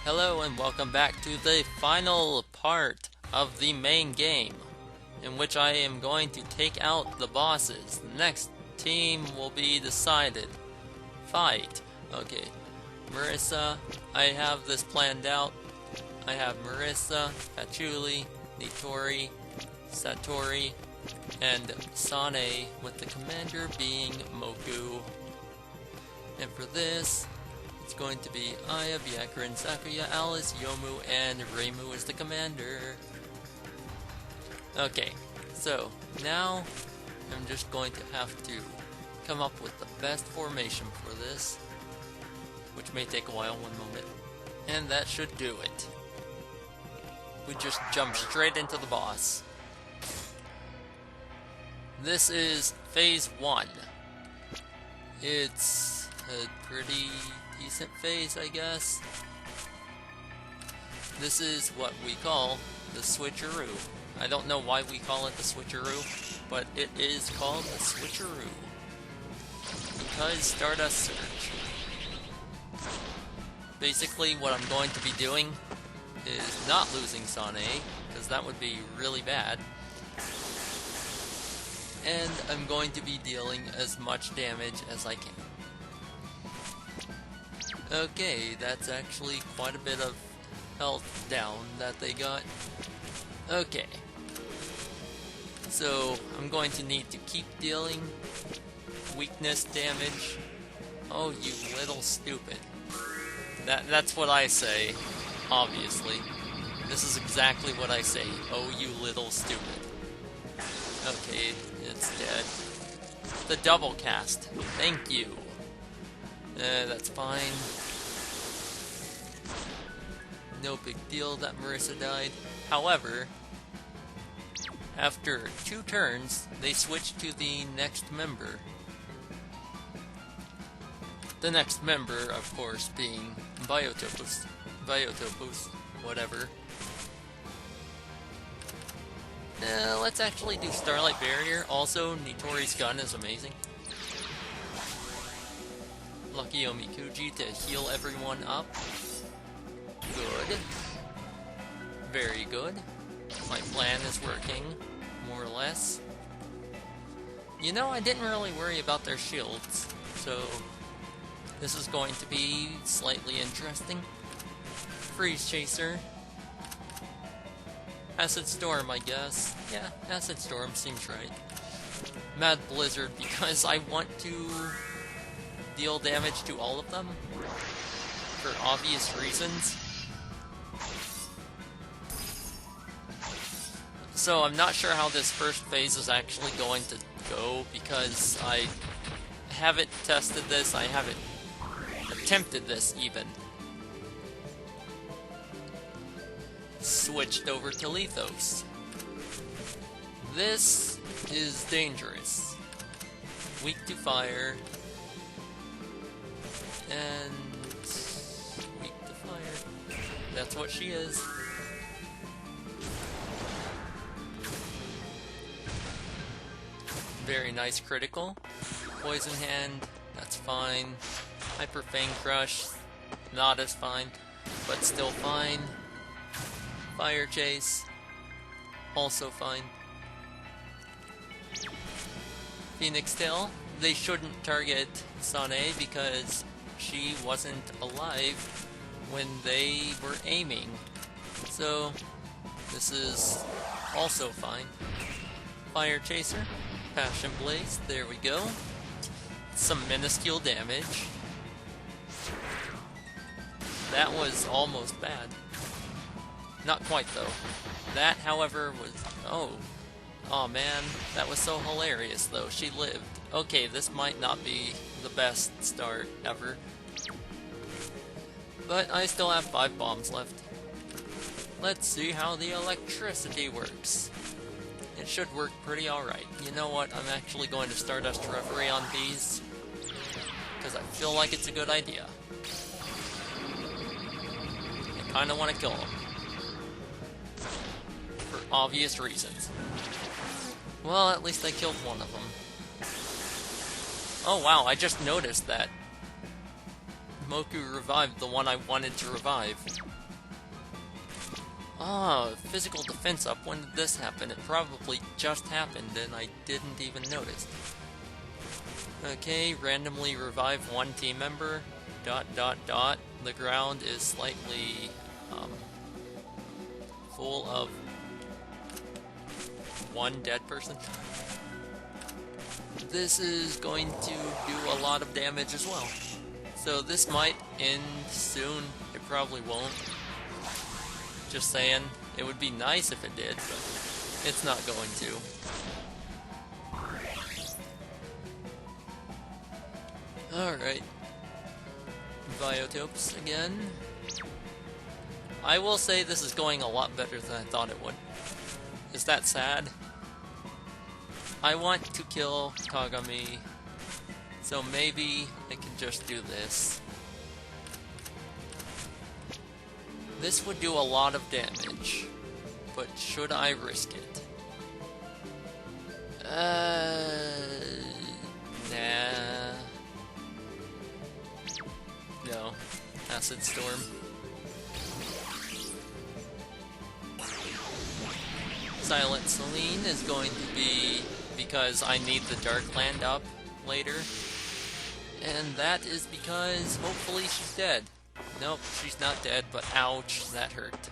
Hello and welcome back to the final part of the main game, in which I am going to take out the bosses. The next team will be decided. Fight! Okay, Marissa, I have this planned out. I have Marissa, Patchouli, Nitori, Satori, and Sane, with the commander being Moku. And for this, it's going to be Aya, Byakuren, Sakuya, Alice, Yomu, and Reimu is the commander. Okay, so now I'm just going to have to come up with the best formation for this, which may take a while, one moment. And that should do it. We just jump straight into the boss. This is Phase 1. It's a pretty decent phase, I guess. This is what we call the switcheroo. I don't know why we call it the switcheroo, but it is called the switcheroo because Stardust Surge. Basically, what I'm going to be doing is not losing Sane, because that would be really bad. And I'm going to be dealing as much damage as I can. Okay, that's actually quite a bit of health down that they got. Okay. So, I'm going to need to keep dealing weakness damage. Oh, you little stupid. That's what I say, obviously. This is exactly what I say. Oh, you little stupid. Okay, it's dead. The double cast. Thank you. That's fine. No big deal that Marissa died. However, after 2 turns, they switched to the next member. The next member, of course, being Biotopus, whatever. Let's actually do Starlight Barrier. Also, Nitori's gun is amazing. Lucky Omikuji to heal everyone up. Good. Very good. My plan is working, more or less. You know, I didn't really worry about their shields, so this is going to be slightly interesting. Freeze Chaser. Acid Storm, I guess. Yeah, Acid Storm seems right. Mad Blizzard, because I want to deal damage to all of them, for obvious reasons. So I'm not sure how this first phase is actually going to go, because I haven't tested this, I haven't attempted this even. Switched over to Lethos. This is dangerous. Weak to fire. And weak to fire. That's what she is. Very nice critical. Poison Hand, that's fine. Hyper Fang Crush, not as fine, but still fine. Fire Chase, also fine. Phoenix Tail, they shouldn't target Sane because she wasn't alive when they were aiming. So, this is also fine. Fire Chaser, Passion Blaze, there we go. Some minuscule damage. That was almost bad. Not quite, though. That, however, was... Oh man, that was so hilarious, though. She lived. Okay, this might not be the best start ever. But I still have 5 bombs left. Let's see how the electricity works. It should work pretty alright. You know what, I'm actually going to Stardust Reverie on these, because I feel like it's a good idea. I kinda want to kill them. For obvious reasons. Well, at least I killed one of them. Oh wow, I just noticed that Moku revived the one I wanted to revive. Ah, physical defense up. When did this happen? It probably just happened and I didn't even notice. Okay, randomly revive one team member. ... The ground is slightly full of one dead person. This is going to do a lot of damage as well. So this might end soon. It probably won't. Just saying. It would be nice if it did, but it's not going to. Alright. Biotopes again. I will say this is going a lot better than I thought it would. Is that sad? I want to kill Kagami, so maybe I can just do this. This would do a lot of damage, but should I risk it? Nah. No. Acid Storm. Silent Celine is going to be because I need the Dark Land up later. And that is because hopefully she's dead. Nope, she's not dead, but ouch, that hurt.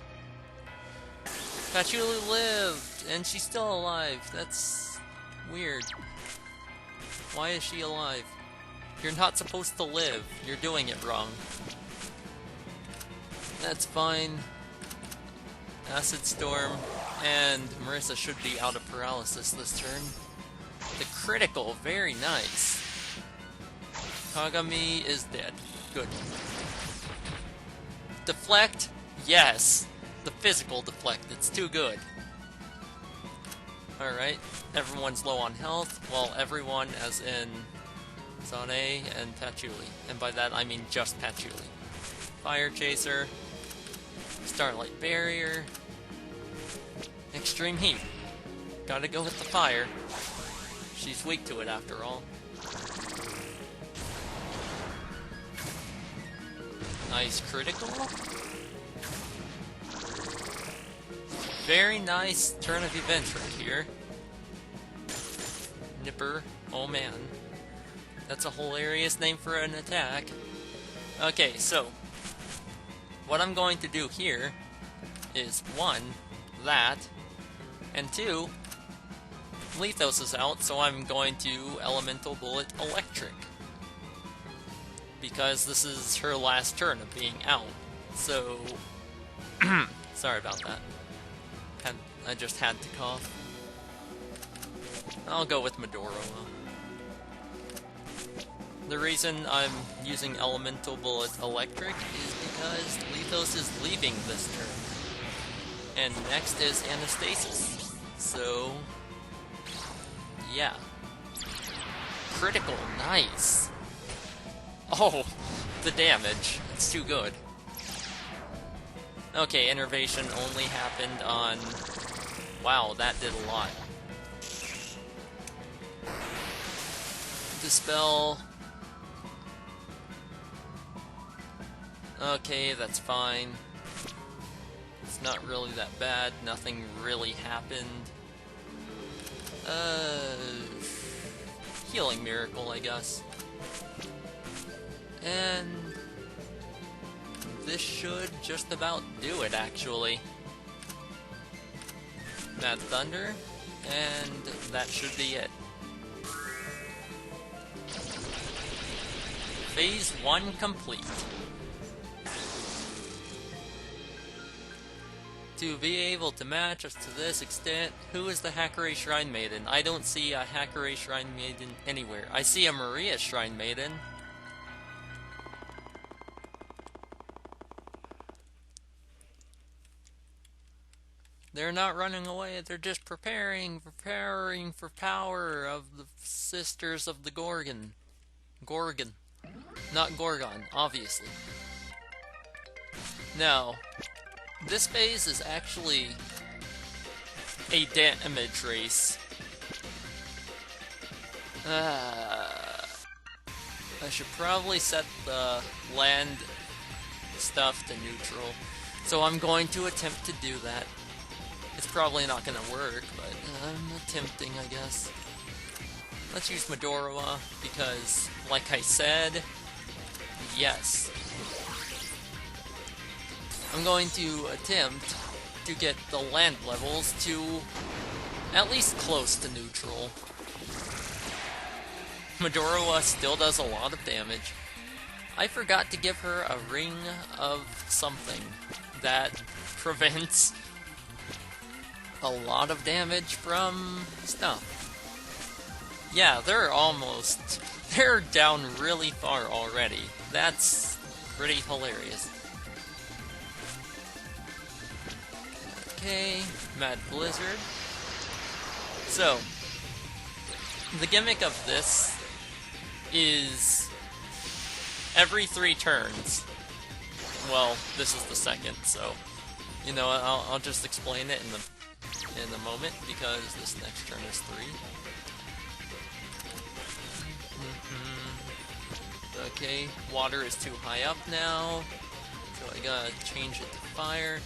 Patchouli lived, and she's still alive. That's weird. Why is she alive? You're not supposed to live. You're doing it wrong. That's fine. Acid Storm, and Marissa should be out of paralysis this turn. The critical, very nice. Kagami is dead. Good. Deflect? Yes. The physical deflect, it's too good. Alright, everyone's low on health. Well, everyone as in Sane and Patchouli. And by that I mean just Patchouli. Fire Chaser. Starlight Barrier. Extreme Heat. Gotta go with the fire. She's weak to it after all. Nice critical. Very nice turn of events right here. Nipper. Oh man. That's a hilarious name for an attack. Okay, so what I'm going to do here is 1, that, and 2, Lethos is out, so I'm going to Elemental Bullet Electric. Because this is her last turn of being out. So, sorry about that. I just had to cough. I'll go with Medoro. The reason I'm using Elemental Bullet Electric is because Lethos is leaving this turn. And next is Anastasis. So, yeah. Critical, nice. Oh, the damage. It's too good. Okay, Innervation only happened on... Wow, that did a lot. Dispel... Okay, that's fine. It's not really that bad. Nothing really happened. Healing Miracle, I guess. And this should just about do it, actually. Mad Thunder, and that should be it. Phase 1 complete. To be able to match us to this extent, who is the Hakurei Shrine Maiden? I don't see a Hakurei Shrine Maiden anywhere. I see a Maria Shrine Maiden. They're not running away, they're just preparing for power of the Sisters of the Gorgon. Gorgon. Not Gorgon, obviously. Now, this phase is actually a damage race. I should probably set the land stuff to neutral. So I'm going to attempt to do that. It's probably not going to work, but I'm attempting, I guess. Let's use Medoroa, because, like I said, yes. I'm going to attempt to get the land levels to at least close to neutral. Medoroa still does a lot of damage. I forgot to give her a ring of something that prevents a lot of damage from stuff. Yeah, they're down really far already. That's pretty hilarious. Okay, Mad Blizzard. So, the gimmick of this is every 3 turns. Well, this is the second, so you know I'll just explain it in a moment because this next turn is 3. Okay, water is too high up now, so I gotta change it to fire.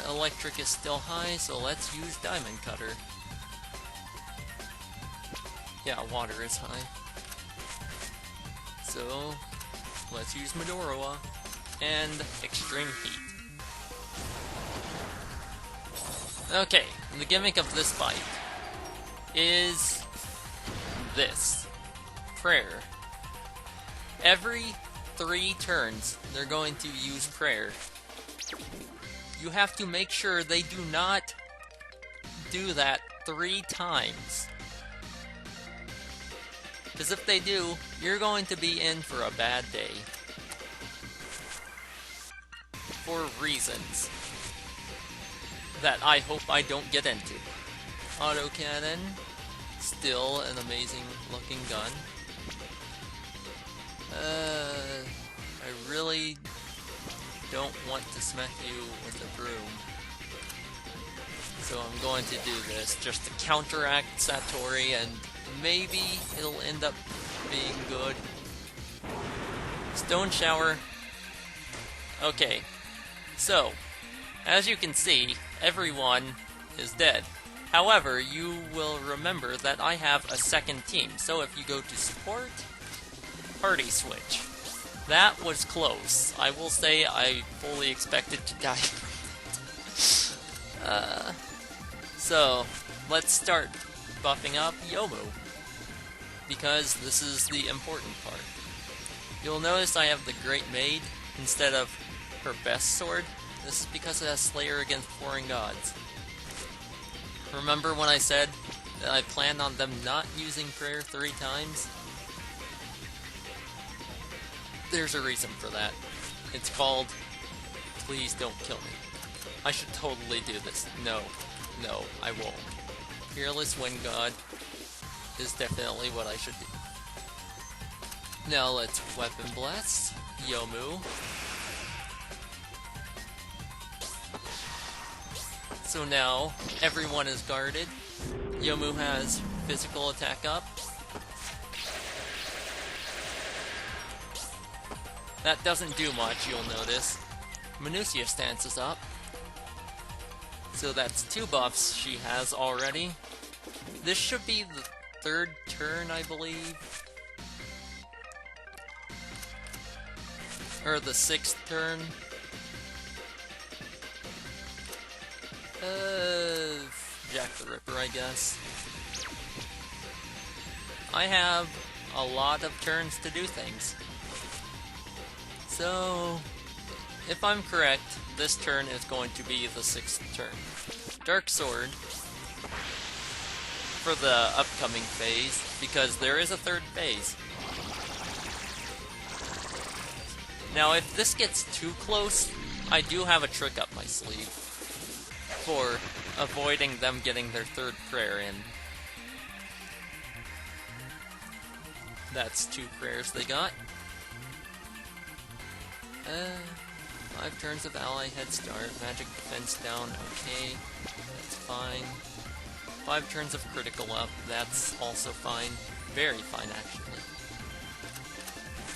Electric is still high, so let's use Diamond Cutter. Yeah, water is high. So, let's use Medoroa and Extreme Heat. Okay, the gimmick of this fight is this. Prayer. Every 3 turns, they're going to use prayer. You have to make sure they do not do that 3 times. Because if they do, you're going to be in for a bad day. For reasons that I hope I don't get into. Autocannon, still an amazing looking gun. I really don't want to smack you with a broom. So I'm going to do this just to counteract Satori, and maybe it'll end up being good. Stone Shower. Okay, so, as you can see, everyone is dead. However, you will remember that I have a second team, so if you go to support, party switch. That was close. I will say I fully expected to die from it. So, let's start buffing up Yomu, because this is the important part. You'll notice I have the Great Maid instead of her best sword. This is because it has Slayer against foreign gods. Remember when I said that I planned on them not using prayer 3 times? There's a reason for that. It's called, please don't kill me. I should totally do this. No, I won't. Fearless Wind God is definitely what I should do. Now let's Weapon Blast, Yomu. So now, everyone is guarded. Yomu has physical attack up. That doesn't do much, you'll notice. Minutia stance is up. So that's 2 buffs she has already. This should be the 3rd turn, I believe. Or the 6th turn. Jack the Ripper, I guess. I have a lot of turns to do things. So, if I'm correct, this turn is going to be the 6th turn. Dark Sword for the upcoming phase, because there is a 3rd phase. Now, if this gets too close, I do have a trick up my sleeve for avoiding them getting their 3rd prayer in. That's 2 prayers they got. 5 turns of ally head start, magic defense down, okay, that's fine. 5 turns of critical up, that's also fine. Very fine, actually.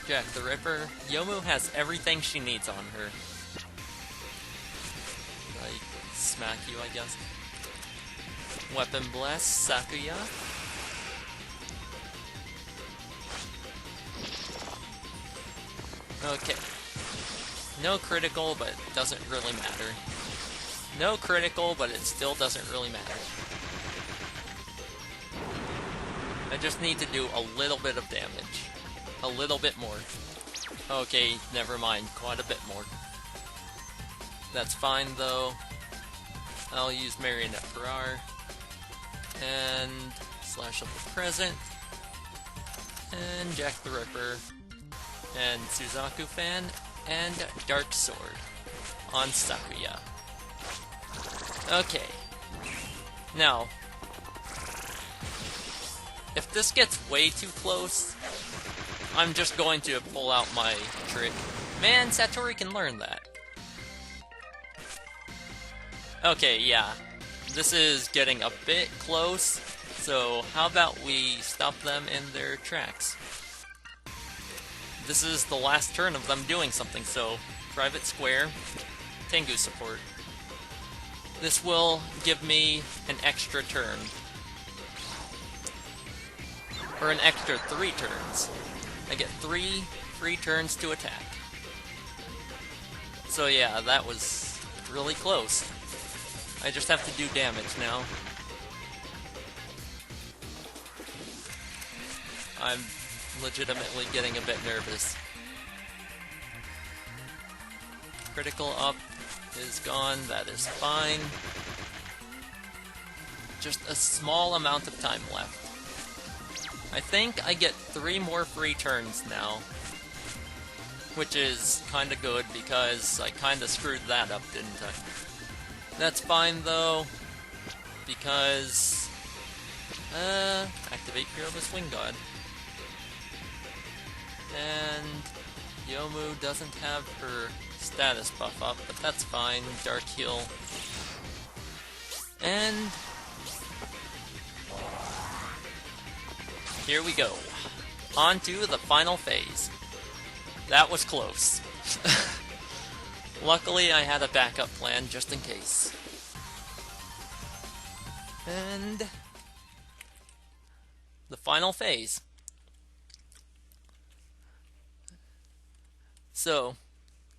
Jack the Ripper. Yomu has everything she needs on her. Like, smack you, I guess. Weapon Blast, Sakuya. Okay. No critical, but it doesn't really matter. No critical, but it still doesn't really matter. I just need to do a little bit of damage. A little bit more. Okay, never mind. Quite a bit more. That's fine, though. I'll use Marionette Parar. And Slash of the Present. And Jack the Ripper. And Suzaku Fan. And Dark Sword on Sakuya. Okay. Now, if this gets way too close, I'm just going to pull out my trick. Man, Satori can learn that. Okay, yeah. This is getting a bit close, so how about we stop them in their tracks? This is the last turn of them doing something, so Private Square, Tengu support. This will give me an extra turn. Or an extra 3 turns. I get 3 free turns to attack. So yeah, that was really close. I just have to do damage now. I'm legitimately getting a bit nervous. Critical up is gone, that is fine. Just a small amount of time left. I think I get 3 more free turns now. Which is kinda good because I kinda screwed that up, didn't I? That's fine though, because activate Fearless Wing God. And Yomu doesn't have her status buff up, but that's fine. Dark Heal. And here we go. On to the final phase. That was close. Luckily, I had a backup plan just in case. And the final phase. So,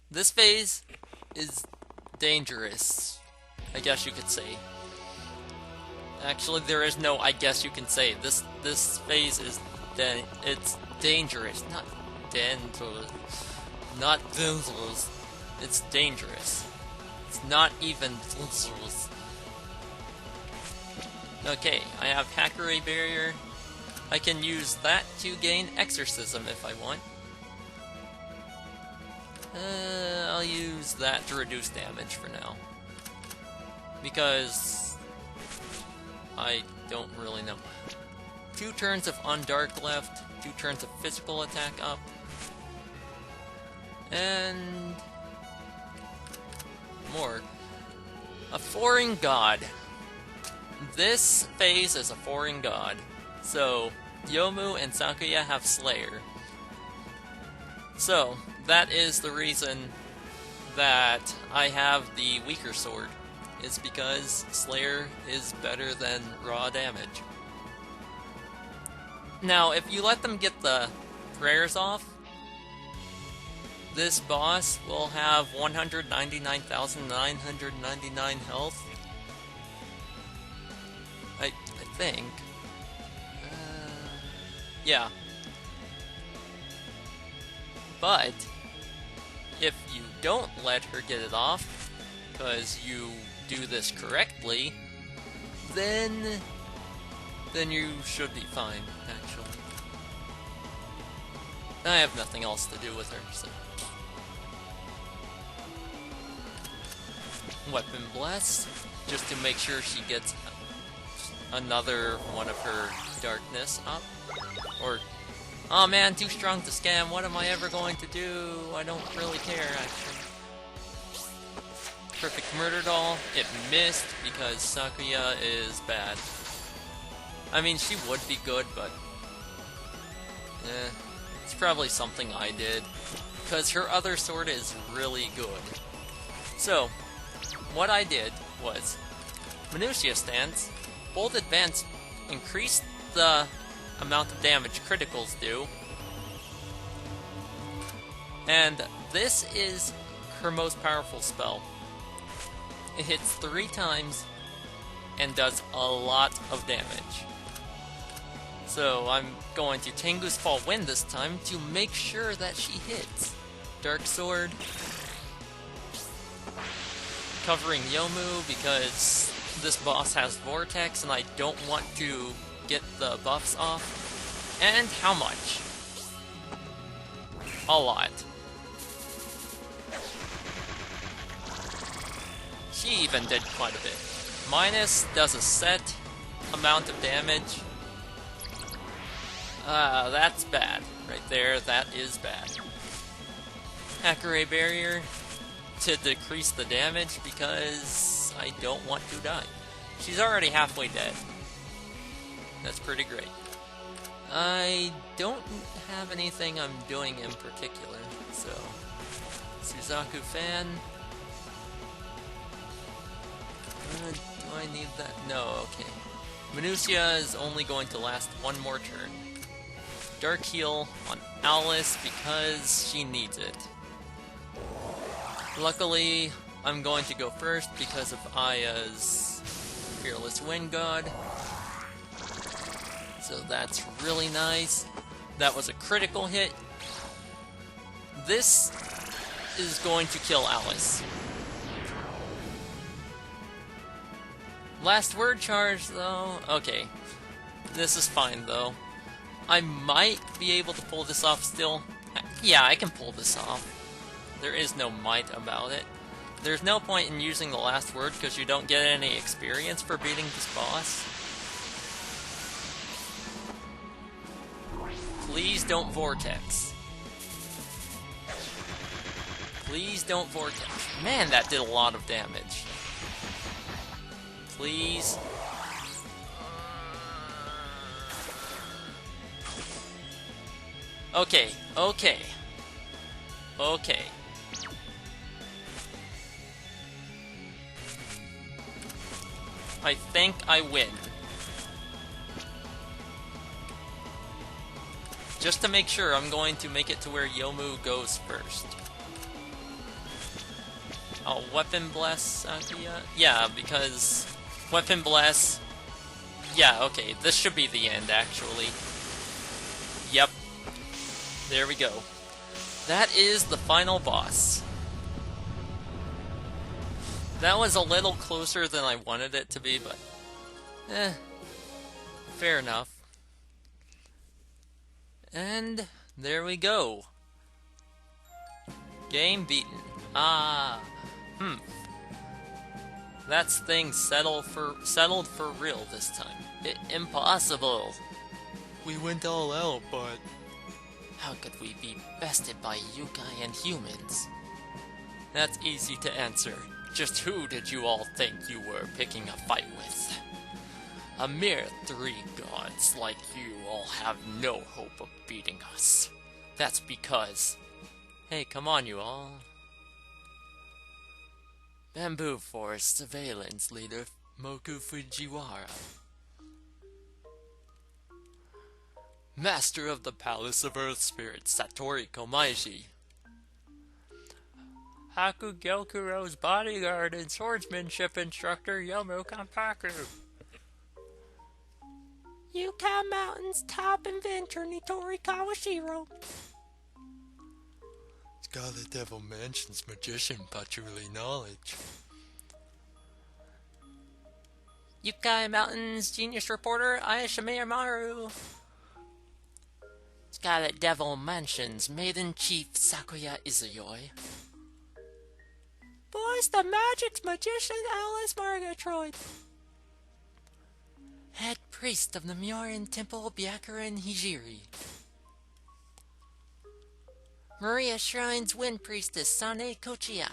this phase is dangerous, I guess you could say. Actually, there is no I guess you can say. This phase is it's dangerous, not dangerous. Not dangerous. It's dangerous. It's not even dangerous. Okay, I have Hakurei Barrier. I can use that to gain Exorcism if I want. I'll use that to reduce damage for now. Because I don't really know. 2 turns of Undark left, 2 turns of physical attack up. And more. A Foreign God. This phase is a Foreign God. So, Yomu and Sakuya have Slayer. So, that is the reason that I have the weaker sword. It's because Slayer is better than raw damage. Now, if you let them get the prayers off, this boss will have 199,999 health. I think. Yeah. But if you don't let her get it off, because you do this correctly, then you should be fine, actually. I have nothing else to do with her, so. Weapon Blast, just to make sure she gets another one of her darkness up. Or, oh man, too strong to scam, what am I ever going to do? I don't really care, actually. Perfect Murder Doll, it missed because Sakuya is bad. I mean, she would be good, but It's probably something I did, because her other sword is really good. So, what I did was, Minutia stance, Bold Advance increased the amount of damage criticals do, and this is her most powerful spell. It hits 3 times and does a lot of damage. So I'm going to Tengu's Fall Wind this time to make sure that she hits. Dark Sword. Covering Yomu because this boss has Vortex and I don't want to get the buffs off. And how much? A lot. She even did quite a bit. Minus does a set amount of damage. That's bad. Right there, that is bad. Hackere Barrier to decrease the damage because I don't want to die. She's already halfway dead. That's pretty great. I don't have anything I'm doing in particular, so... Suzaku Fan... do I need that? No, okay. Minutia is only going to last one more turn. Dark Heal on Alice because she needs it. Luckily, I'm going to go first because of Aya's Fearless Wind God. So that's really nice. That was a critical hit. This is going to kill Alice. Last word charge, though. Okay. This is fine, though. I might be able to pull this off still. Yeah, I can pull this off. There is no might about it. There's no point in using the last word because you don't get any experience for beating this boss. Please don't Vortex. Please don't Vortex. Man, that did a lot of damage. Please. Okay, okay. Okay. I think I win. Just to make sure, I'm going to make it to where Yomu goes first. I'll Weapon Bless Sakuya? Yeah, because Weapon Bless... Yeah, okay, this should be the end, actually. Yep. There we go. That is the final boss. That was a little closer than I wanted it to be, but... fair enough. And there we go. Game beaten. That's things settled for real this time. Impossible. We went all out, but... How could we be bested by Yukai and humans? That's easy to answer. Just who did you all think you were picking a fight with? A mere 3 gods like you all have no hope of beating us. That's because... Hey, come on you all. Bamboo Forest Surveillance Leader Moku Fujiwara. Master of the Palace of Earth Spirits Satori Komaiji. Hakugyokuro's bodyguard and swordsmanship instructor Yomu Kanpaku. Yuka Mountain's top inventor Nitori Kawashiro. Scarlet Devil Mansion's magician Patchouli Knowledge. Yukai Mountain's genius reporter Ayashime Maru. Scarlet Devil Mansion's maiden-chief Sakuya Izuyoi. Voice the magic's magician Alice Margatroyd. Head priest of the Myorin Temple Byakuren Hijiri. Maria Shrine's wind priestess Sane Kochiya.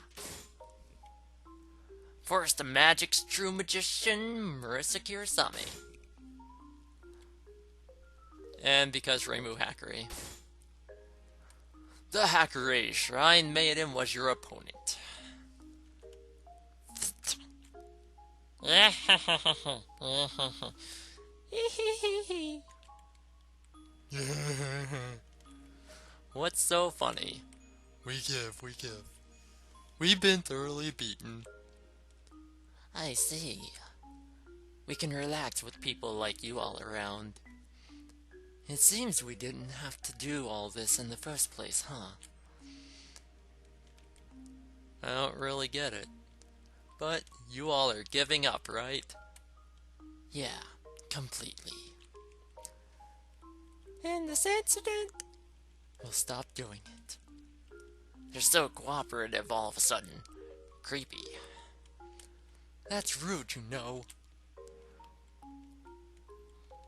Forest of Magic's true magician Marissa Kirasame. And because Reimu Hackere. The Hackerae Shrine Maiden was your opponent. What's so funny? We give. We've been thoroughly beaten. I see. We can relax with people like you all around. It seems we didn't have to do all this in the first place, huh? I don't really get it. But you all are giving up, right? Yeah, completely. And this incident? We'll stop doing it. You're so cooperative all of a sudden. Creepy. That's rude, you know.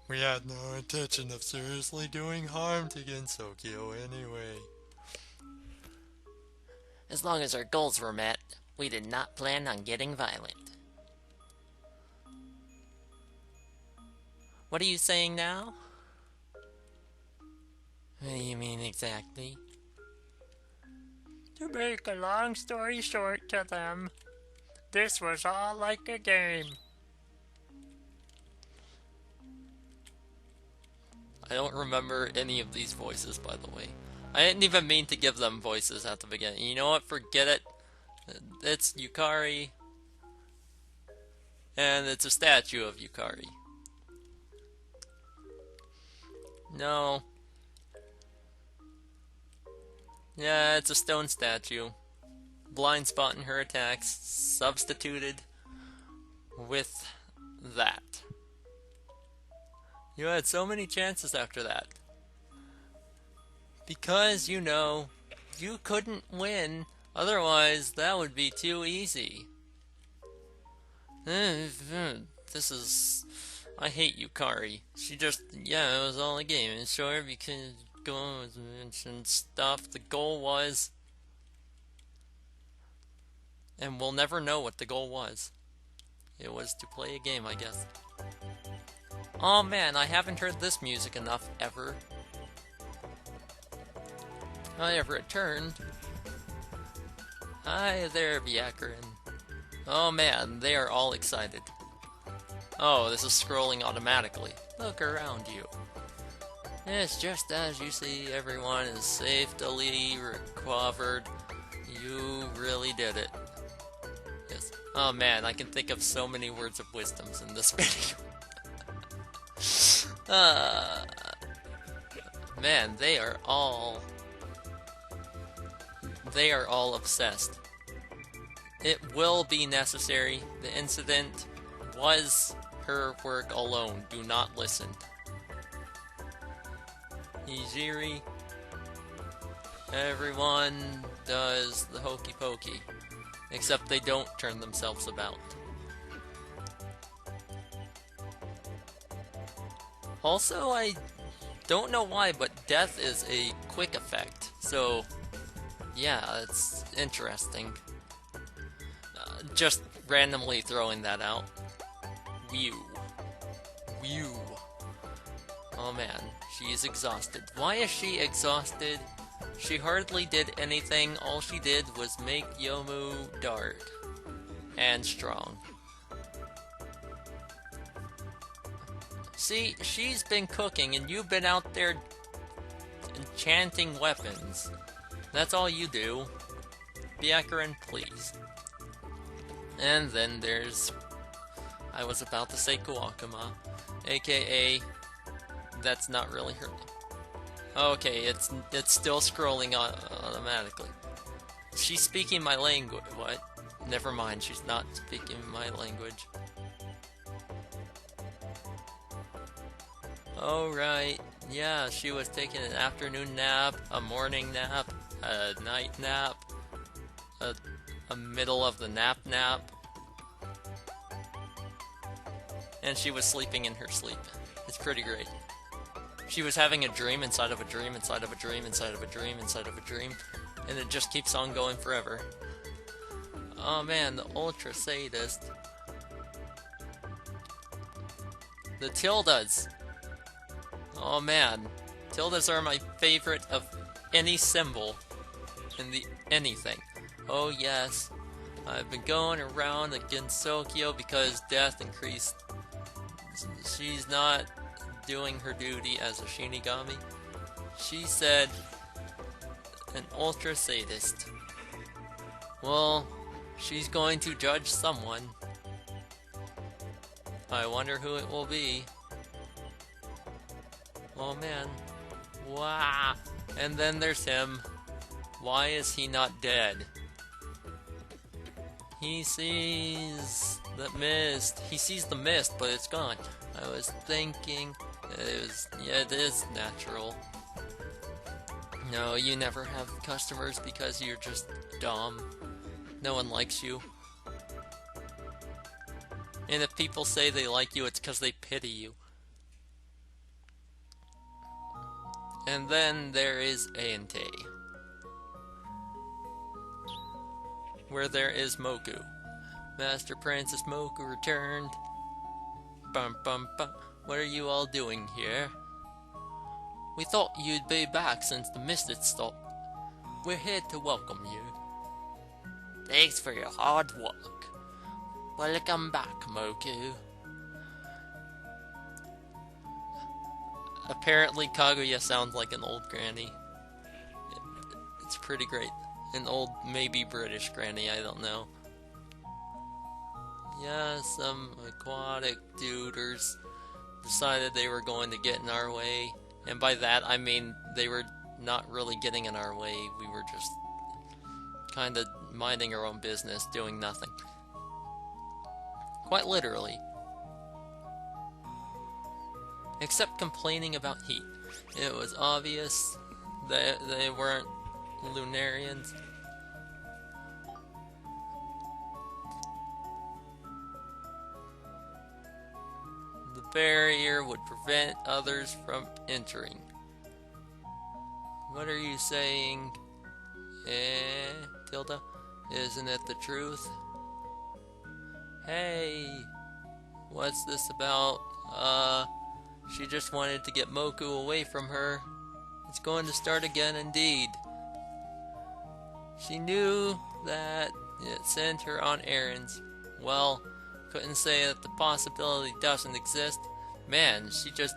We had no intention of seriously doing harm to Gensokyo anyway. As long as our goals were met, we did not plan on getting violent. What are you saying now? What do you mean exactly? To make a long story short to them, this was all like a game. I don't remember any of these voices, by the way. I didn't even mean to give them voices at the beginning. You know what? Forget it. It's Yukari. And it's a statue of Yukari. No. Yeah, it's a stone statue. Blind spot in her attacks. Substituted with that. You had so many chances after that. Because, you know, you couldn't win. Otherwise, that would be too easy. This is... I hate Yukari. She just... Yeah, it was all a game. And sure, we could go and stuff. The goal was... And we'll never know what the goal was. It was to play a game, I guess. Oh man, I haven't heard this music enough, ever. I have returned. Hi there, Byakurin. Oh man, they are all excited. Oh, this is scrolling automatically. Look around you. It's just as you see, everyone is safely recovered. You really did it. Yes. Oh man, I can think of so many words of wisdoms in this video. Man, they are all obsessed. It will be necessary. The incident was her work alone. Do not listen. Hijiri. Everyone does the hokey pokey. Except they don't turn themselves about. Also, I don't know why, but death is a quick effect. So, yeah, it's interesting. Just randomly throwing that out. Whew. Oh man, she is exhausted. Why is she exhausted? She hardly did anything. All she did was make Yomu dark and strong. See, she's been cooking and you've been out there enchanting weapons. That's all you do. Byakurin, please. And then there's... I was about to say Kuwakuma, aka... That's not really her name. Okay, it's still scrolling automatically. She's speaking my language. What? Never mind, she's not speaking my language. Oh, right. Yeah, she was taking an afternoon nap, a morning nap, a night nap, a middle of the nap. And she was sleeping in her sleep. It's pretty great. She was having a dream inside of a dream inside of a dream inside of a dream inside of a dream, and it just keeps on going forever. Oh man, the ultra sadist. The tildes. Oh man, tildes are my favorite of any symbol. in the anything. Oh yes, I've been going around against Sokyo because death increased. She's not doing her duty as a Shinigami. She said an ultra sadist. Well, she's going to judge someone. I wonder who it will be. Oh man. Wow. And then there's him. Why is he not dead? He sees the mist. He sees the mist, but it's gone. I was thinking it is natural. No, you never have customers because you're just dumb. No one likes you. And if people say they like you, it's because they pity you. And then there is Aente, where there is Moku. Master Princess Moku returned. Bum bum bum. What are you all doing here? We thought you'd be back since the mist had stopped. We're here to welcome you. Thanks for your hard work. Welcome back, Moku. Apparently Kaguya sounds like an old granny. It's pretty great. An old, maybe British granny, I don't know. Yeah, some aquatic duders decided they were going to get in our way. And by that, I mean they were not really getting in our way. We were just kind of minding our own business, doing nothing. Quite literally. Except complaining about heat. It was obvious that they weren't Lunarians. The barrier would prevent others from entering. What are you saying? Tilda? Isn't it the truth? Hey, what's this about? She just wanted to get Moku away from her. It's going to start again indeed. She knew that it sent her on errands. Well, couldn't say that the possibility doesn't exist. Man, she just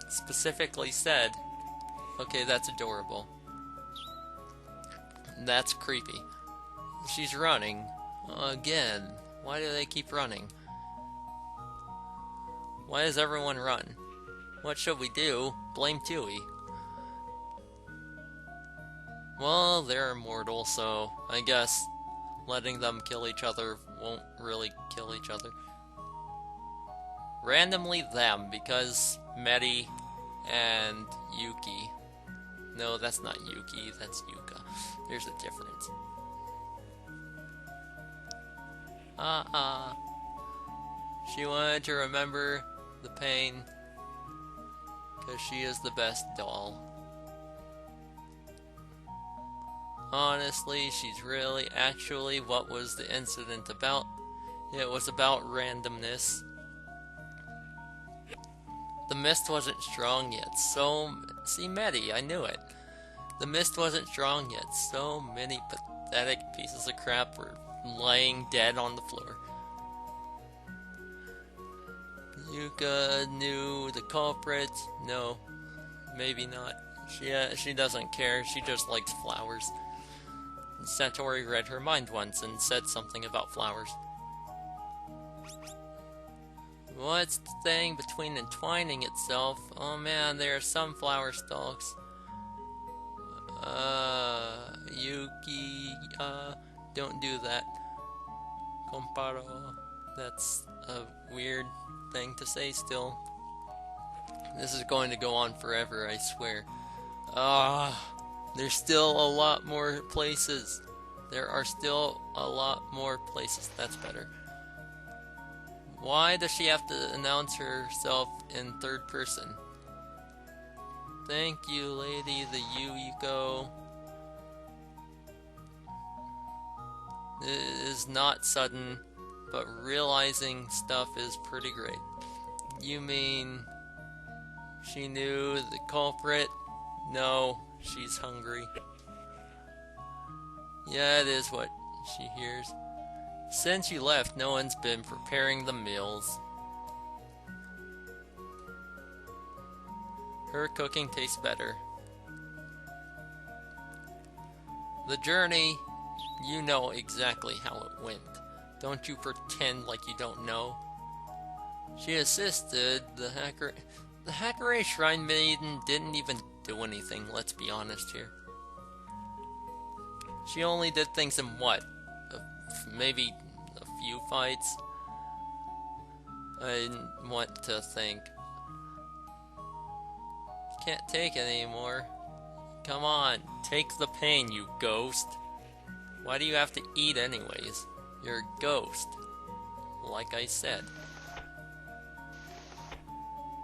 specifically said, okay, that's adorable. That's creepy. She's running. Again. Why do they keep running? Why does everyone run? What should we do? Blame Tui. Well, they're immortal, so I guess letting them kill each other won't really kill each other. Randomly them, because Medi and Yuki. No, that's not Yuki, that's Yuka. There's a difference. She wanted to remember the pain, because she is the best doll. Honestly, she's really, actually, what was the incident about? It was about randomness. The mist wasn't strong yet, so... See, Medi, I knew it. The mist wasn't strong yet, so many pathetic pieces of crap were laying dead on the floor. Yuka knew the culprit. No, maybe not. She doesn't care. She just likes flowers. Satori read her mind once and said something about flowers. What's the thing between entwining itself? Oh man, there are some flower stalks. Yuki, don't do that. Comparo. That's a weird thing to say still. This is going to go on forever, I swear. There's still a lot more places. There are still a lot more places. That's better. Why does she have to announce herself in third person? Thank you, lady, the Yuko. It is not sudden, but realizing stuff is pretty great. You mean she knew the culprit? No, she's hungry. Yeah, it is what she hears. Since you left, no one's been preparing the meals. Her cooking tastes better. The journey, you know exactly how it went. Don't you pretend like you don't know. She assisted the hacker. The Hackere Shrine Maiden didn't even do anything, let's be honest here. She only did things in what? Maybe a few fights? I want to think. Can't take it anymore. Come on, take the pain, you ghost. Why do you have to eat anyways? You're a ghost. Like I said.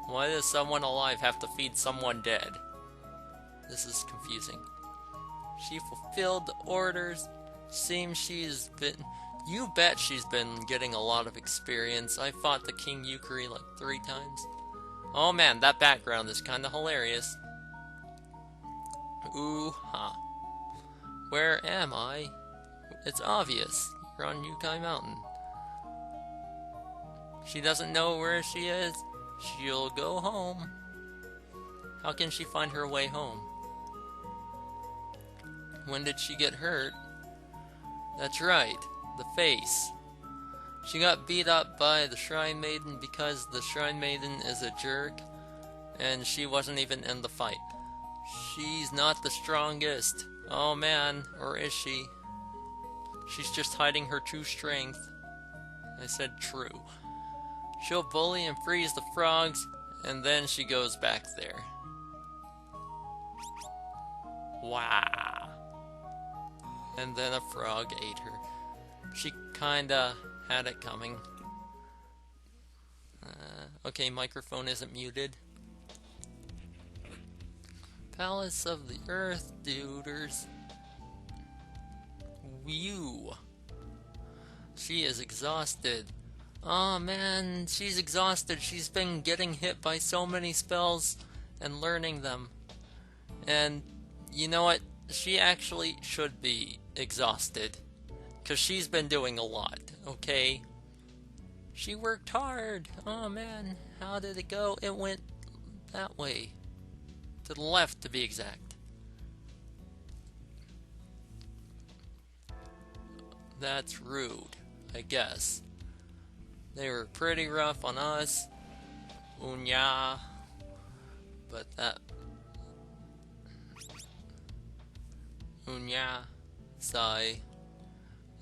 Why does someone alive have to feed someone dead? This is confusing. She fulfilled the orders. Seems she's been... You bet she's been getting a lot of experience. I fought the King Yukari like 3 times. Oh man, that background is kinda hilarious. Ooh-ha. Where am I? It's obvious. You're on Yukai Mountain. She doesn't know where she is. She'll go home. How can she find her way home? When did she get hurt? That's right, the face. She got beat up by the Shrine Maiden because the Shrine Maiden is a jerk, and she wasn't even in the fight. She's not the strongest. Oh man, or is she? She's just hiding her true strength. I said true. She'll bully and freeze the frogs, and then she goes back there. Wow. And then a frog ate her. She kinda had it coming. Okay, microphone isn't muted. Palace of the Earth Duders. Whew. She is exhausted. Oh man, she's exhausted. She's been getting hit by so many spells and learning them. And you know what? She actually should be exhausted. Because she's been doing a lot, okay? She worked hard. Oh man, how did it go? It went that way. To the left, to be exact. That's rude, I guess. They were pretty rough on us. Unya. But that... Unya. Sigh.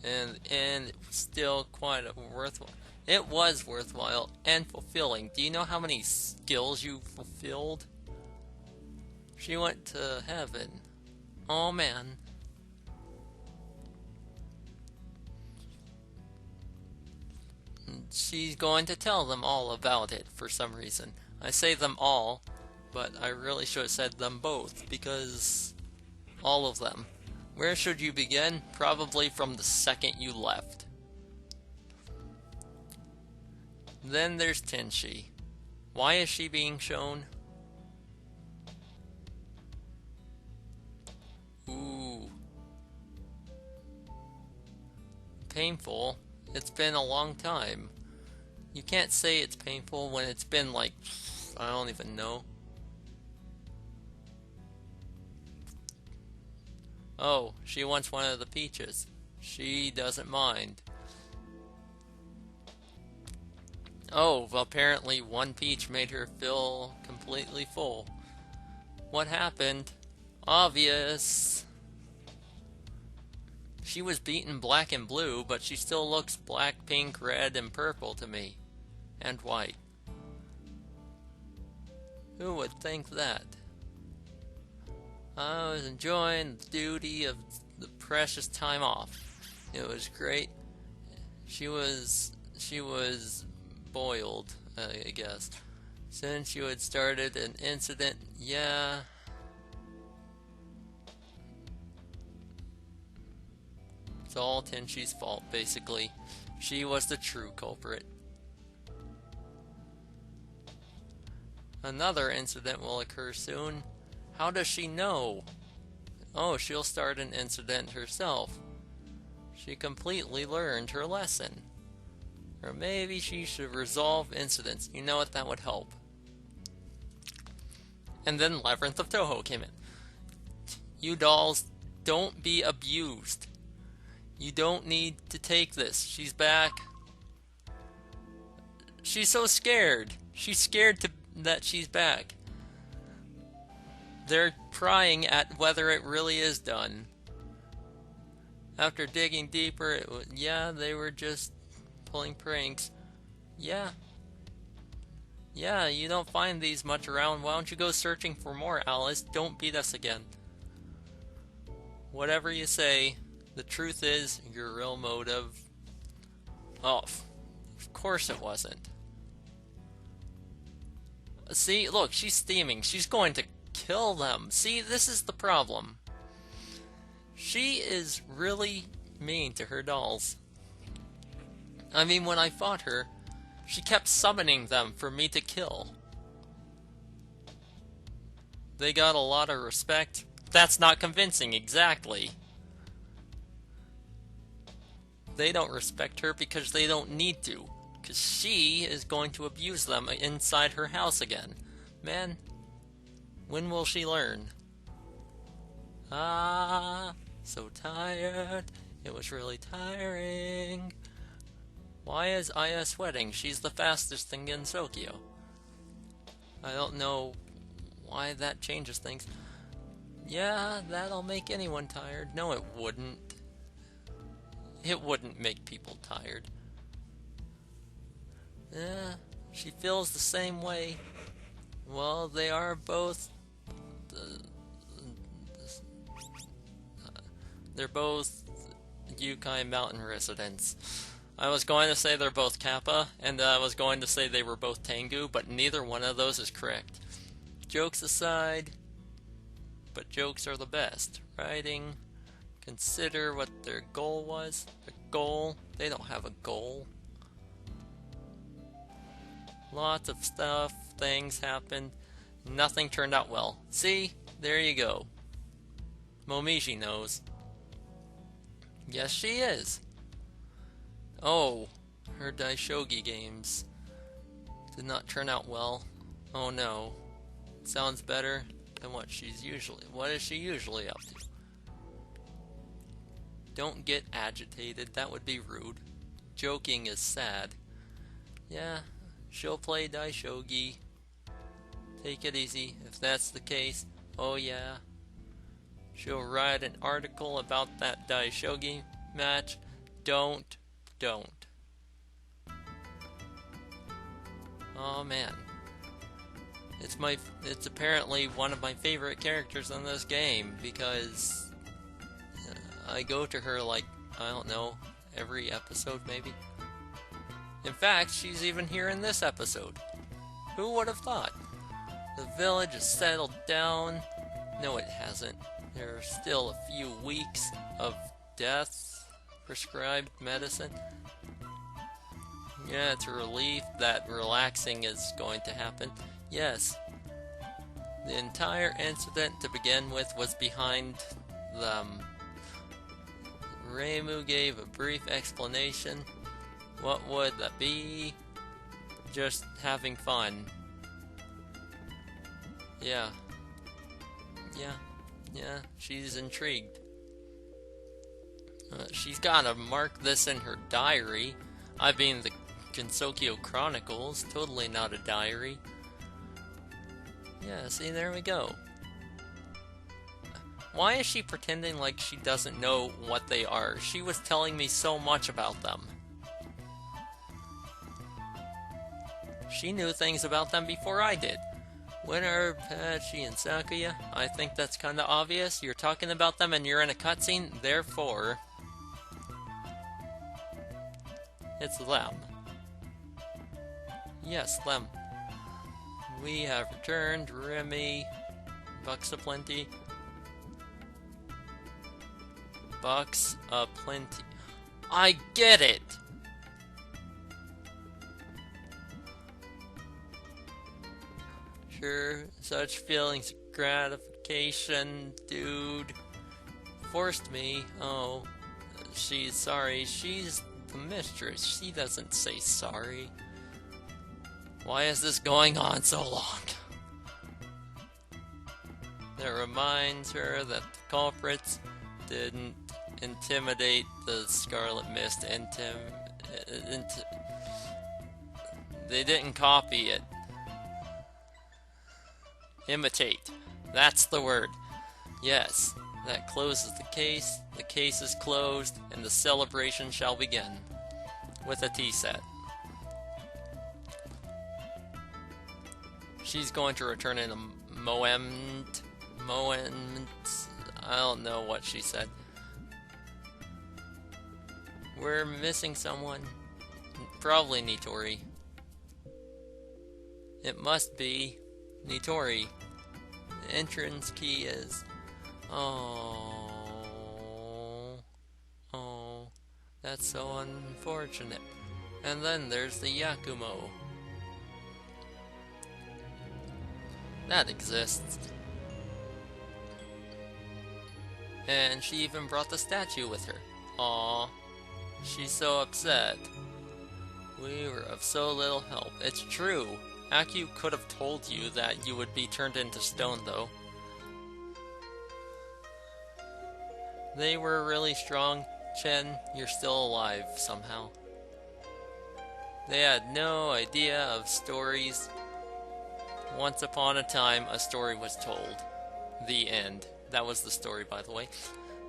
And it was still quite a worthwhile... It was worthwhile and fulfilling. Do you know how many skills you fulfilled? She went to heaven. Oh man. She's going to tell them all about it for some reason. I say them all, but I really should have said them both, because all of them. Where should you begin? Probably from the second you left. Then there's Tenshi. Why is she being shown? Ooh. Painful. It's been a long time. You can't say it's painful when it's been like, I don't even know. Oh, she wants one of the peaches. She doesn't mind. Oh, well, apparently one peach made her feel completely full. What happened? Obvious. She was beaten black and blue, but she still looks black, pink, red, and purple to me. And white. Who would think that? I was enjoying the duty of the precious time off. It was great. She was boiled, I guess. Since you had started an incident, yeah. It's all Tenshi's fault, basically. She was the true culprit. Another incident will occur soon. How does she know? Oh, she'll start an incident herself. She completely learned her lesson. Or maybe she should resolve incidents. You know what? That would help. And then Labyrinth of Toho came in. You dolls, don't be abused. You don't need to take this. She's back. She's so scared. She's scared that she's back. They're prying at whether it really is done. After digging deeper, yeah, they were just pulling pranks. Yeah, you don't find these much around. Why don't you go searching for more, Alice? Don't beat us again. Whatever you say, the truth is your real motive. Oh, of course it wasn't. See, look, she's steaming. She's going to kill them. See, this is the problem. She is really mean to her dolls. I mean, when I fought her, she kept summoning them for me to kill. They got a lot of respect. That's not convincing, exactly. They don't respect her because they don't need to. Because she is going to abuse them inside her house again. Man, when will she learn? Ah, so tired. It was really tiring. Why is Aya sweating? She's the fastest thing in Tokyo. I don't know why that changes things. Yeah, that'll make anyone tired. No, it wouldn't. It wouldn't make people tired. Yeah, she feels the same way. Well, they are both... they're both Yukai Mountain residents. I was going to say they're both Kappa, and I was going to say they were both Tengu, but neither one of those is correct. Jokes aside, but jokes are the best. Writing, consider what their goal was. A goal? They don't have a goal. Lots of stuff, things happened. Nothing turned out well. See? There you go. Momiji knows. Yes, she is. Oh, her Daishogi games did not turn out well. Oh no. Sounds better than what is she usually up to? Don't get agitated, that would be rude. Joking is sad. Yeah, she'll play Daishogi. Take it easy, if that's the case. Oh yeah. She'll write an article about that Daishogi match. Don't. Oh man. It's apparently one of my favorite characters in this game because I go to her like, I don't know, every episode maybe. In fact, she's even here in this episode. Who would have thought? The village has settled down. No, it hasn't. There are still a few weeks of death prescribed medicine. Yeah, it's a relief that relaxing is going to happen. Yes. The entire incident to begin with was behind them. Reimu gave a brief explanation. What would that be? Just having fun. Yeah, she's intrigued. She's gotta mark this in her diary. I mean, the Gensokyo Chronicles, totally not a diary. Yeah, see, there we go. Why is she pretending like she doesn't know what they are? She was telling me so much about them. She knew things about them before I did. Winner, Patchy, and Sakuya. I think that's kinda obvious. You're talking about them and you're in a cutscene, therefore... it's them. Yes, them. We have returned, Remy, bucks aplenty. Bucks aplenty. I get it! Sure, such feelings of gratification, dude. Forced me. Oh, she's sorry. She's the mistress. She doesn't say sorry. Why is this going on so long? That reminds her that the culprits didn't intimidate the Scarlet Mist. They didn't copy it. Imitate. That's the word. Yes, that closes the case. The case is closed, and the celebration shall begin. With a tea set. She's going to return in a moment. I don't know what she said. We're missing someone. Probably Nitori. It must be Nitori. The entrance key is... Oh, that's so unfortunate. And then there's the Yakumo. That exists. And she even brought the statue with her. Aww. She's so upset. We were of so little help. It's true. Aku could have told you that you would be turned into stone, though. They were really strong. Chen, you're still alive somehow. They had no idea of stories. Once upon a time, a story was told. The end. That was the story, by the way.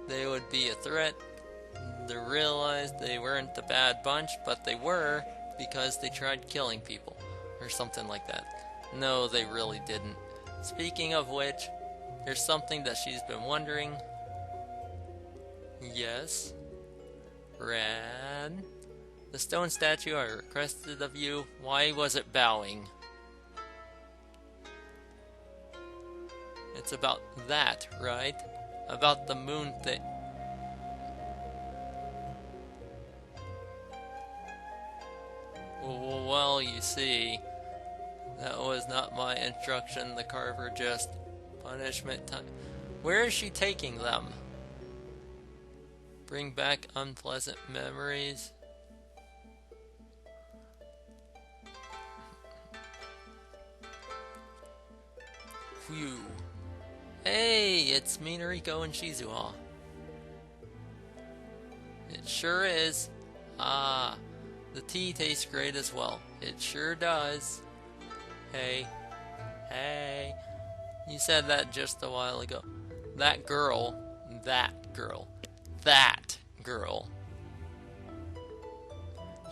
They would be a threat. They realized they weren't the bad bunch, but they were because they tried killing people. Or something like that. No, they really didn't. Speaking of which, there's something that she's been wondering. Yes. Ran. The stone statue I requested of you, why was it bowing? It's about that, right? About the moon thing. Well, you see, that was not my instruction. The carver just punishment time. Where is she taking them? Bring back unpleasant memories. Phew. Hey, it's Minariko and Shizuha. It sure is. Ah, the tea tastes great as well. It sure does. Hey. You said that just a while ago. That girl.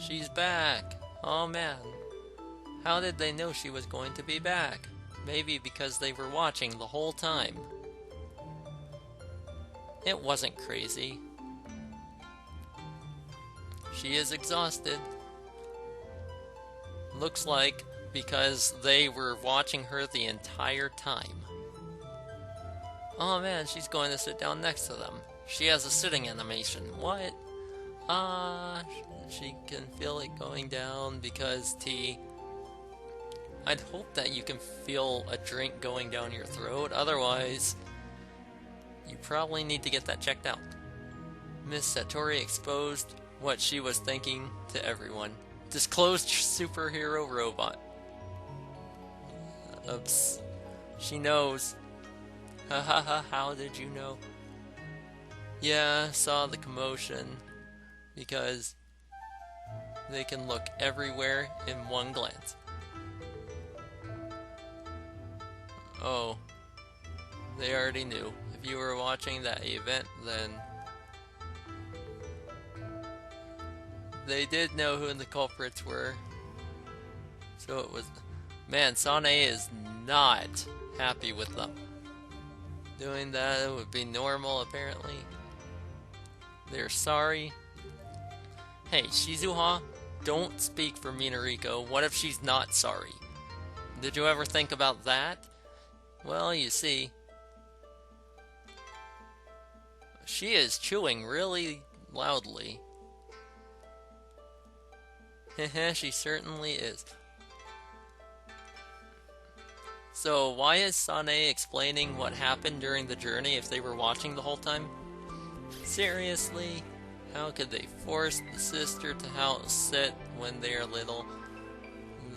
She's back. Oh man. How did they know she was going to be back? Maybe because they were watching the whole time. It wasn't crazy. She is exhausted. Looks like because they were watching her the entire time. Oh man, she's going to sit down next to them. She has a sitting animation. What? She can feel it going down because tea. I'd hope that you can feel a drink going down your throat, otherwise you probably need to get that checked out. Miss Satori exposed what she was thinking to everyone. Disclosed superhero robot. Oops. She knows. How did you know? Yeah, saw the commotion. Because they can look everywhere in one glance. Oh, they already knew. If you were watching that event, then they did know who the culprits were. So it was... Man, Sane is not happy with them. Doing that would be normal, apparently. They're sorry. Hey, Shizuha, don't speak for Minariko. What if she's not sorry? Did you ever think about that? Well, you see, she is chewing really loudly. She certainly is. So why is Sane explaining what happened during the journey if they were watching the whole time? Seriously? How could they force the sister to house sit when they are little?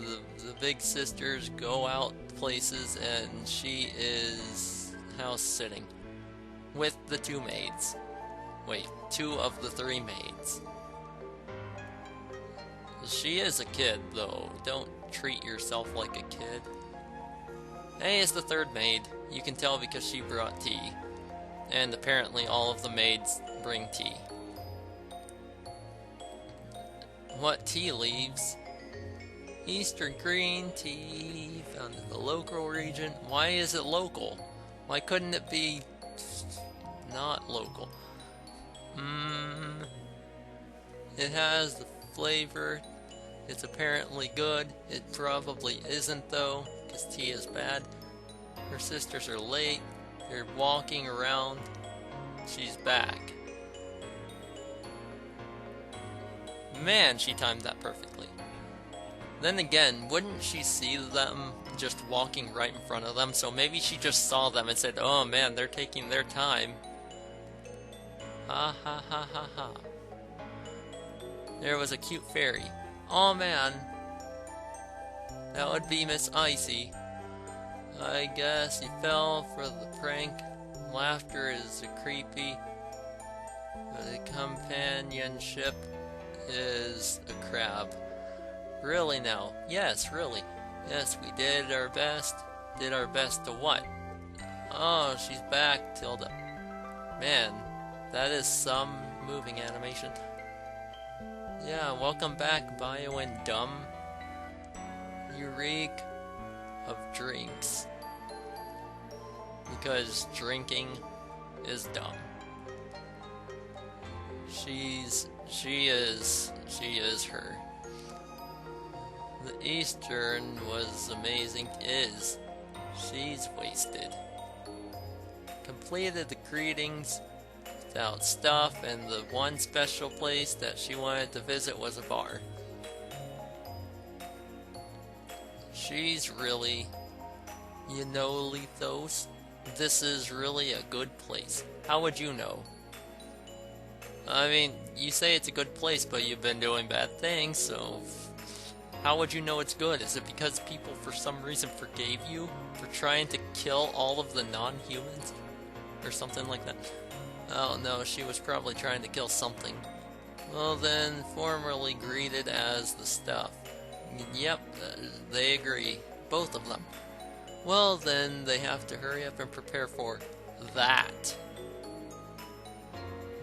The big sisters go out places and she is house sitting with the two maids. Wait, two of the three maids. She is a kid, though. Don't treat yourself like a kid. A is the third maid. You can tell because she brought tea. And apparently all of the maids bring tea. What tea leaves? Eastern green tea found in the local region. Why is it local? Why couldn't it be not local? It has the flavor. It's apparently good. It probably isn't though, because tea is bad. Her sisters are late. They're walking around. She's back. Man, she timed that perfectly. Then again, wouldn't she see them just walking right in front of them? So maybe she just saw them and said, oh man, they're taking their time. Ha ha ha ha ha. There was a cute fairy. Oh man. That would be Miss Icy. I guess you fell for the prank. Laughter is creepy. The companionship is a crab. Really now? Yes, really. Yes, we did our best. Did our best to what? Oh, she's back, Tilda. Man, that is some moving animation. Yeah, welcome back, Bio and Dumb. You reek of drinks. Because drinking is dumb. She is her. The Eastern was amazing. She's wasted. Completed the greetings without stuff, and the one special place that she wanted to visit was a bar. She's really, you know, Lethos, this is really a good place. How would you know? I mean, you say it's a good place, but you've been doing bad things, so how would you know it's good? Is it because people for some reason forgave you for trying to kill all of the non-humans? Or something like that? Oh no, she was probably trying to kill something. Well then, formerly greeted as the stuff. Yep, they agree. Both of them. Well then, they have to hurry up and prepare for that.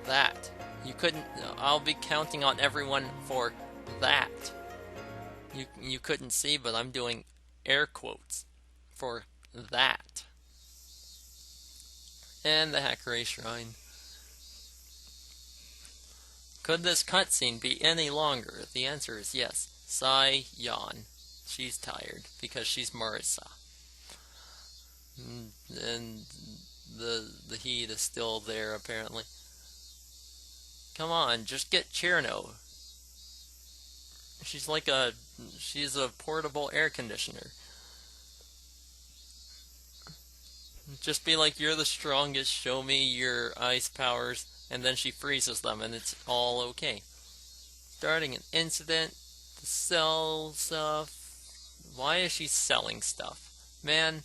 That. You couldn't... I'll be counting on everyone for that. You couldn't see, but I'm doing air quotes for that. And the Hackray Shrine. Could this cutscene be any longer? The answer is yes. Sigh, yawn. She's tired because she's Marissa. And the heat is still there apparently. Come on, just get Cherno. She's a portable air conditioner. Just be like, you're the strongest, show me your ice powers, and then she freezes them and it's all okay. Starting an incident to sell stuff. Why is she selling stuff? Man,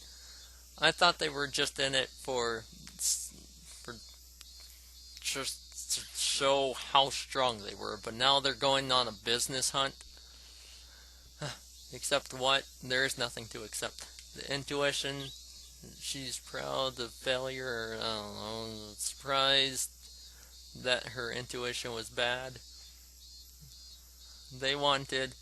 I thought they were just in it for just to show how strong they were, but now they're going on a business hunt. Except what? There's nothing to accept. The intuition, she's proud of failure, or I don't know, surprised that her intuition was bad. They wanted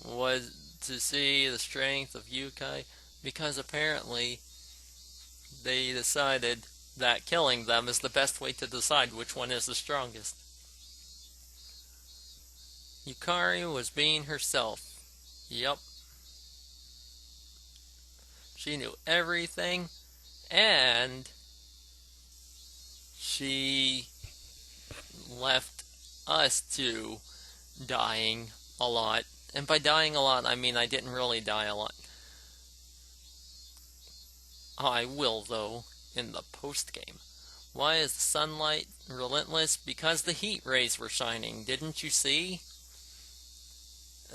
was to see the strength of Yukai, because apparently they decided that killing them is the best way to decide which one is the strongest. Yukari was being herself. Yup. She knew everything, and she left us to dying a lot. And by dying a lot, I mean I didn't really die a lot. I will, though, in the post-game. Why is the sunlight relentless? Because the heat rays were shining. Didn't you see?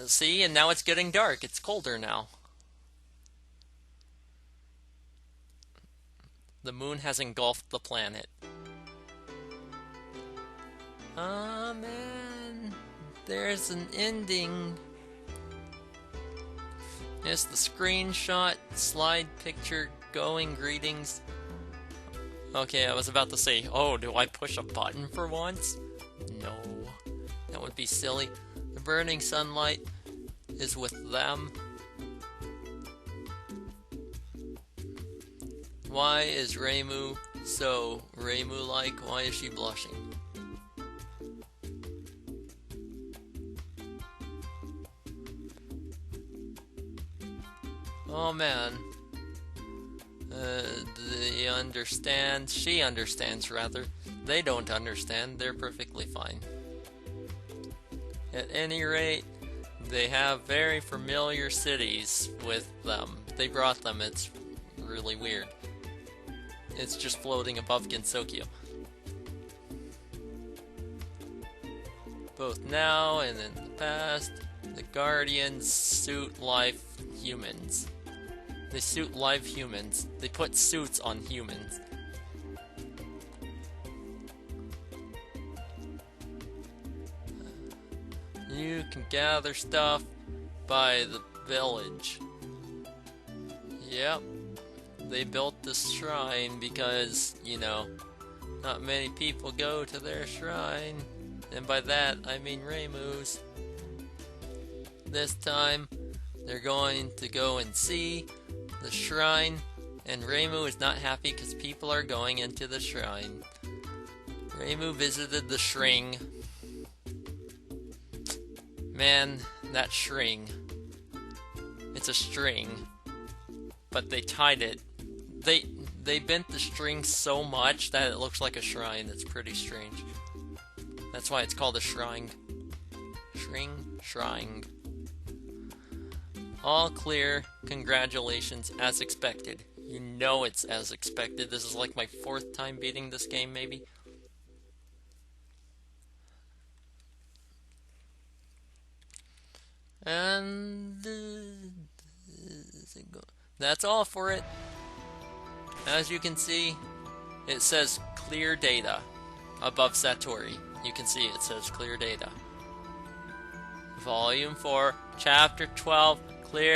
See, and now it's getting dark. It's colder now. The moon has engulfed the planet. Ah, man. There's an ending. It's the screenshot, slide picture, going greetings. Okay, I was about to say, oh, do I push a button for once? No. That would be silly. The burning sunlight is with them. Why is Reimu so Reimu-like? Why is she blushing? Oh man. They understand. She understands, rather. They don't understand. They're perfectly fine. At any rate, they have very familiar cities with them. They brought them. It's really weird. It's just floating above Gensokyo. Both now and in the past, the Guardians suit life humans. They suit live humans. They put suits on humans. You can gather stuff by the village. Yep. They built this shrine because, you know, not many people go to their shrine. And by that, I mean Reimu's. This time, they're going to go and see the shrine, and Reimu is not happy because people are going into the shrine. Reimu visited the string. Man, that string. It's a string, but they tied it. They bent the string so much that it looks like a shrine. It's pretty strange. That's why it's called a shrine. Shrine. All clear. Congratulations, as expected. You know it's as expected. This is like my 4th time beating this game, maybe. And that's all for it. As you can see, it says clear data above Satori. You can see it says clear data. Volume 4, Chapter 12, clear